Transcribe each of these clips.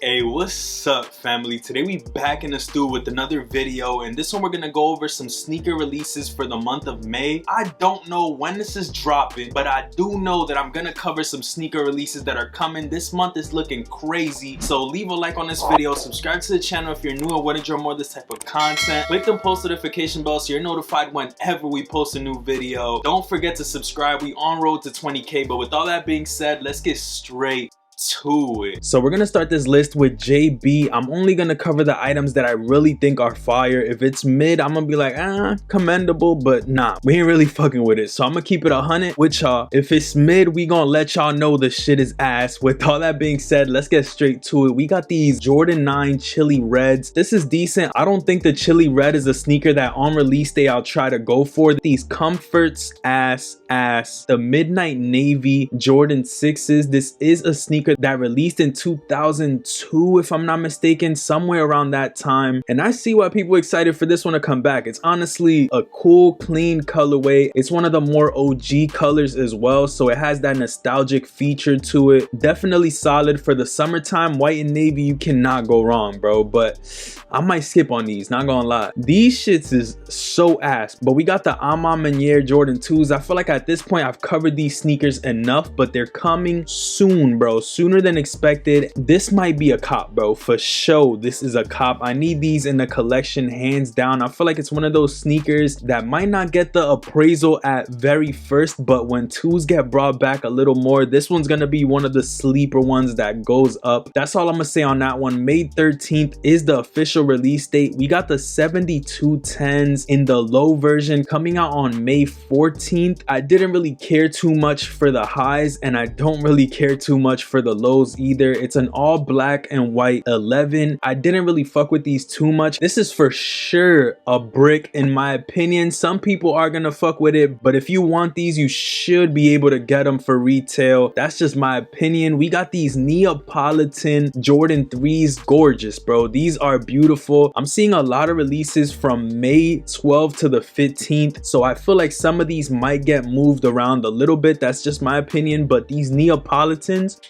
Hey, what's up, family? Today we back in the stew with another video, and this one we're gonna go over some sneaker releases for the month of May. I don't know when this is dropping, but I do know that I'm gonna cover some sneaker releases that are coming. This month is looking crazy, so leave a like on this video, subscribe to the channel if you're new and want to enjoy more of this type of content. Click the post notification bell so you're notified whenever we post a new video. Don't forget to subscribe. We on road to 20K, but with all that being said, let's get straight to it. So we're gonna start this list with JB. I'm only gonna cover the items that I really think are fire. If it's mid, I'm gonna be like, commendable, but nah, we ain't really fucking with it. So I'm gonna keep it 100 with y'all. If it's mid, we gonna let y'all know the shit is ass. With all that being said, let's get straight to it. We got these Jordan 9 Chili Reds. This is decent. I don't think the Chili Red is a sneaker that on release day I'll try to go for. These Comforts ass. The Midnight Navy Jordan 6s. This is a sneaker that released in 2002, if I'm not mistaken, somewhere around that time, and I see why people are excited for this one to come back. It's honestly a cool, clean colorway. It's one of the more OG colors as well, so it has that nostalgic feature to it. Definitely solid for the summertime. White and navy, you cannot go wrong, bro, but I might skip on these, not gonna lie. These shits is so ass. But we got the Ama Maniere Jordan 2s. I feel like at this point I've covered these sneakers enough, but they're coming soon, bro, sooner than expected. This might be a cop, bro, for sure. This is a cop. I need these in the collection, hands down. I feel like it's one of those sneakers that might not get the appraisal at very first, but when twos get brought back a little more, this one's gonna be one of the sleeper ones that goes up. That's all I'm gonna say on that one. May 13th is the official release date. We got the 7210s in the low version coming out on May 14th. I didn't really care too much for the highs, and I don't really care too much for the lows either. It's an all black and white 11. I didn't really fuck with these too much. This is for sure a brick in my opinion. Some people are gonna fuck with it, but if you want these, you should be able to get them for retail. That's just my opinion. We got these Neopolitan Jordan 3s. Gorgeous, bro. These are beautiful. I'm seeing a lot of releases from May 12th to the 15th, so I feel like some of these might get moved around a little bit. That's just my opinion, but these Neapolitans,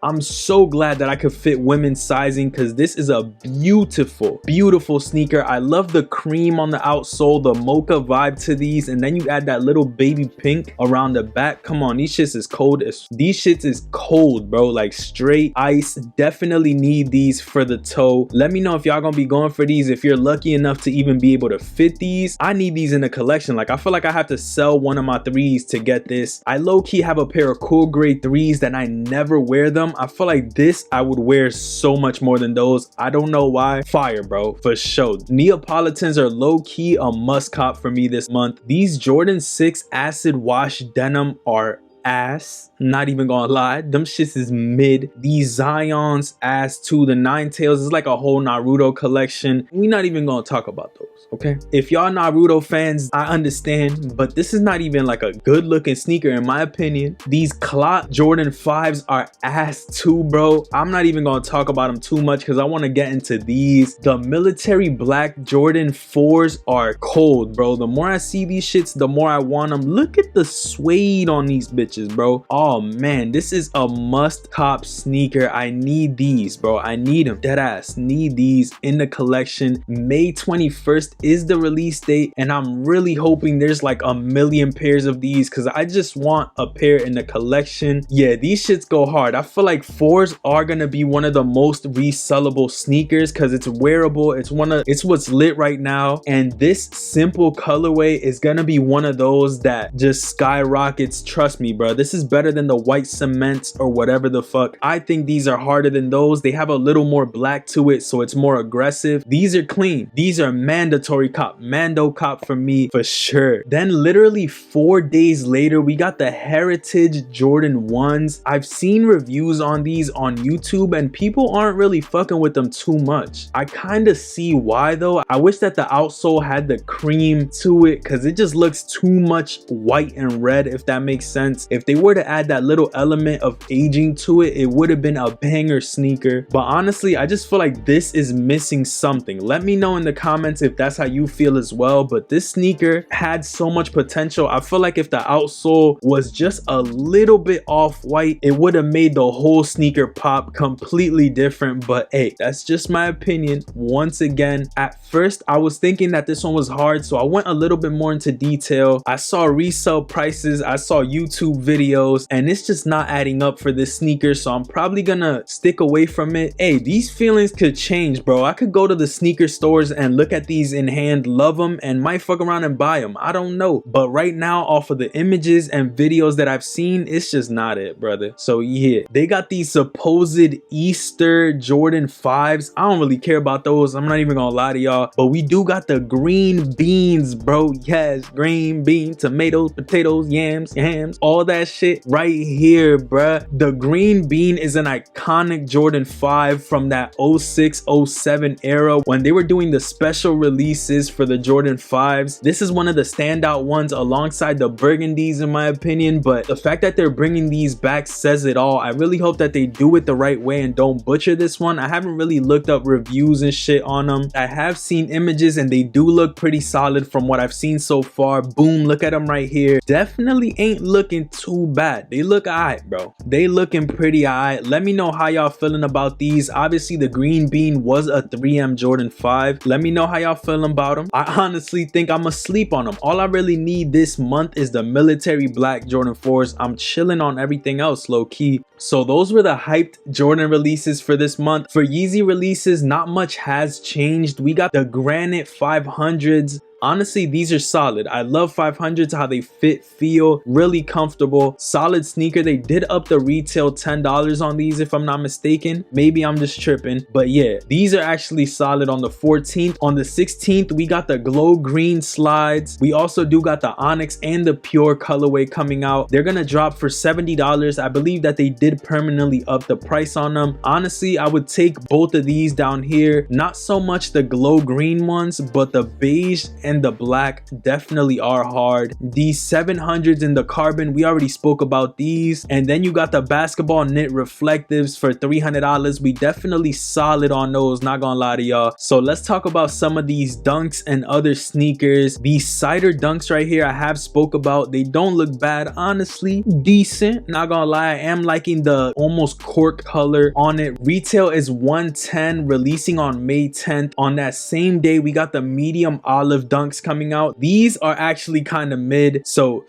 I'm so glad that I could fit women's sizing because this is a beautiful sneaker. I love the cream on the outsole, the mocha vibe to these, and then you add that little baby pink around the back. Come on, these shits is cold. These shits is cold, bro, like straight ice. Definitely need these for the toe. Let me know if y'all gonna be going for these, if you're lucky enough to even be able to fit these. I need these in the collection. Like, I feel like I have to sell one of my 3s to get this. I low-key have a pair of cool gray 3s that I never wear them. I feel like this I would wear so much more than those. I don't know why. Fire, bro, for sure. Neapolitans are low-key a must cop for me this month. These Jordan 6 acid wash denim are ass, not even gonna lie. Them shits is mid. These Zions ass too. The Nine Tails is like a whole Naruto collection. We not even gonna talk about those, okay? If y'all Naruto fans, I understand, but this is not even like a good looking sneaker in my opinion. These Clot Jordan 5s are ass too, bro. I'm not even gonna talk about them too much because I want to get into these. The military black Jordan 4s are cold, bro. The more I see these shits, the more I want them. Look at the suede on these bitches, bro. Oh man, this is a must cop sneaker. I need these, bro. I need them. Dead ass need these in the collection. May 21st is the release date, and I'm really hoping there's like 1 million pairs of these because I just want a pair in the collection. Yeah, these shits go hard. I feel like 4s are gonna be one of the most resellable sneakers because it's wearable. It's what's lit right now, and this simple colorway is gonna be one of those that just skyrockets. Trust me, bro. This is better than the white cements or whatever the fuck. I think these are harder than those. They have a little more black to it, so it's more aggressive. These are clean. These are mandatory cop. Mando cop for me for sure. Then literally 4 days later, we got the Heritage Jordan 1s. I've seen reviews on these on YouTube and people aren't really fucking with them too much. I kind of see why though. I wish that the outsole had the cream to it because it just looks too much white and red, if that makes sense. If they were to add that little element of aging to it, it would have been a banger sneaker. But honestly, I just feel like this is missing something. Let me know in the comments if that's how you feel as well. But this sneaker had so much potential. I feel like if the outsole was just a little bit off-white, it would have made the whole sneaker pop completely different. But hey, that's just my opinion. Once again, at first I was thinking that this one was hard, so I went a little bit more into detail. I saw resale prices, I saw YouTube videos, and it's just not adding up for this sneaker, so I'm probably gonna stick away from it. Hey, these feelings could change, bro. I could go to the sneaker stores and look at these in hand, love them, and might fuck around and buy them. I don't know, but right now, off of the images and videos that I've seen, it's just not it, brother. So yeah, they got these supposed Easter Jordan 5s. I don't really care about those, I'm not even gonna lie to y'all, but we do got the green beans, bro. Yes, green bean, tomatoes, potatoes, yams, hams, all that shit right here, bruh. The green bean is an iconic Jordan 5 from that 06-07 era when they were doing the special releases for the Jordan 5s. This is one of the standout ones alongside the burgundies in my opinion, but the fact that they're bringing these back says it all. I really hope that they do it the right way and don't butcher this one. I haven't really looked up reviews and shit on them. I have seen images and they do look pretty solid from what I've seen so far. Boom, look at them right here. Definitely ain't looking too bad. They look alright, bro. They looking pretty alright. Let me know how y'all feeling about these. Obviously the green bean was a 3M Jordan 5. Let me know how y'all feeling about them. I honestly think I'm asleep on them. All I really need this month is the military black Jordan 4s. I'm chilling on everything else low key. So those were the hyped Jordan releases for this month. For Yeezy releases, not much has changed. We got the granite 500s. Honestly, these are solid. I love 500s, how they fit, feel really comfortable. Solid sneaker. They did up the retail $10 on these if I'm not mistaken. Maybe I'm just tripping. But yeah, these are actually solid on the 14th. On the 16th, we got the glow green slides. We also do got the onyx and the pure colorway coming out. They're gonna drop for $70. I believe that they did permanently up the price on them. Honestly, I would take both of these down here. Not so much the glow green ones, but the beige and the black definitely are hard. These 700s in the carbon, we already spoke about these. And then you got the basketball knit reflectives for $300. We definitely solid on those, not gonna lie to y'all. So let's talk about some of these dunks and other sneakers. These cider dunks right here I have spoke about. They don't look bad, honestly. Decent, not gonna lie. I am liking the almost cork color on it. Retail is $110, releasing on May 10th. On that same day, we got the medium olive dunks coming out. These are actually kind of mid, so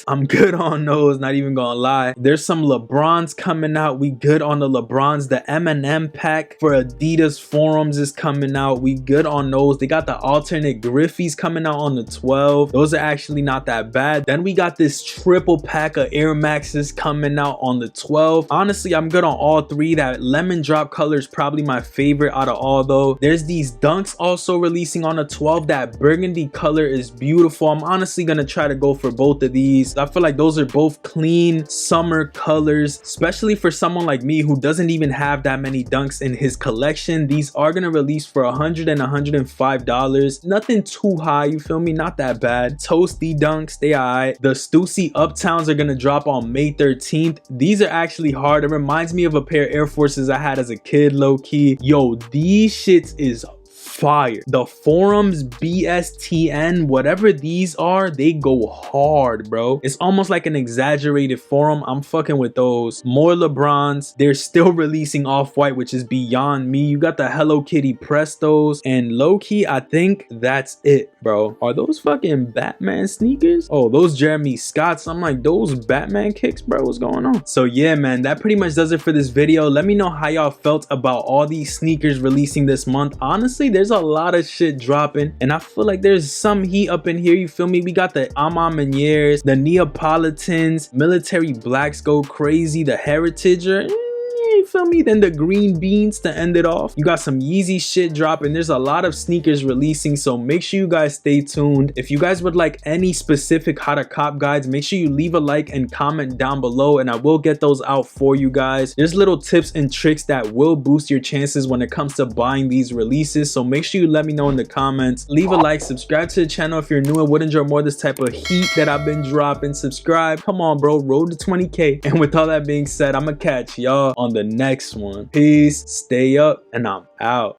I'm good on those, not even gonna lie. There's some LeBrons coming out. We good on the LeBrons. The M&M pack for Adidas forums is coming out. We good on those. They got the alternate Griffies coming out on the 12. Those are actually not that bad. Then we got this triple pack of Air Maxes coming out on the 12. Honestly, I'm good on all three. That lemon drop color is probably my favorite out of all though. There's these dunks also releasing on the 12. That burgundy color is beautiful. I'm honestly gonna try to go for both of these. I feel like those are both clean summer colors, especially for someone like me who doesn't even have that many dunks in his collection. These are gonna release for $100 and $105. Nothing too high, you feel me? Not that bad. Toasty dunks, they alright. The Stussy Uptowns are gonna drop on May 13th. These are actually hard. It reminds me of a pair of Air Forces I had as a kid, low key. Yo, these shits is fire. The forums BSTN, whatever these are, they go hard, bro. It's almost like an exaggerated forum. I'm fucking with those. More LeBrons. They're still releasing off-white, which is beyond me. You got the Hello Kitty Prestos, and low-key, I think that's it, bro. Are those fucking Batman sneakers? Oh, those Jeremy Scotts. I'm like, those Batman kicks, bro? What's going on? So yeah, man, that pretty much does it for this video. Let me know how y'all felt about all these sneakers releasing this month. Honestly, there's a lot of shit dropping, and I feel like there's some heat up in here, you feel me? We got the Amamaniers, the Neopolitans, military blacks go crazy, the Heritage, you feel me? Then the green beans to end it off. You got some Yeezy shit dropping. There's a lot of sneakers releasing, so make sure you guys stay tuned. If you guys would like any specific how to cop guides, make sure you leave a like and comment down below, and I will get those out for you guys. There's little tips and tricks that will boost your chances when it comes to buying these releases, so make sure you let me know in the comments. Leave a like, subscribe to the channel if you're new and would enjoy more of this type of heat that I've been dropping. Subscribe, come on bro, road to 20K. And with all that being said, I'm gonna catch y'all on the next one. Peace, stay up, and I'm out.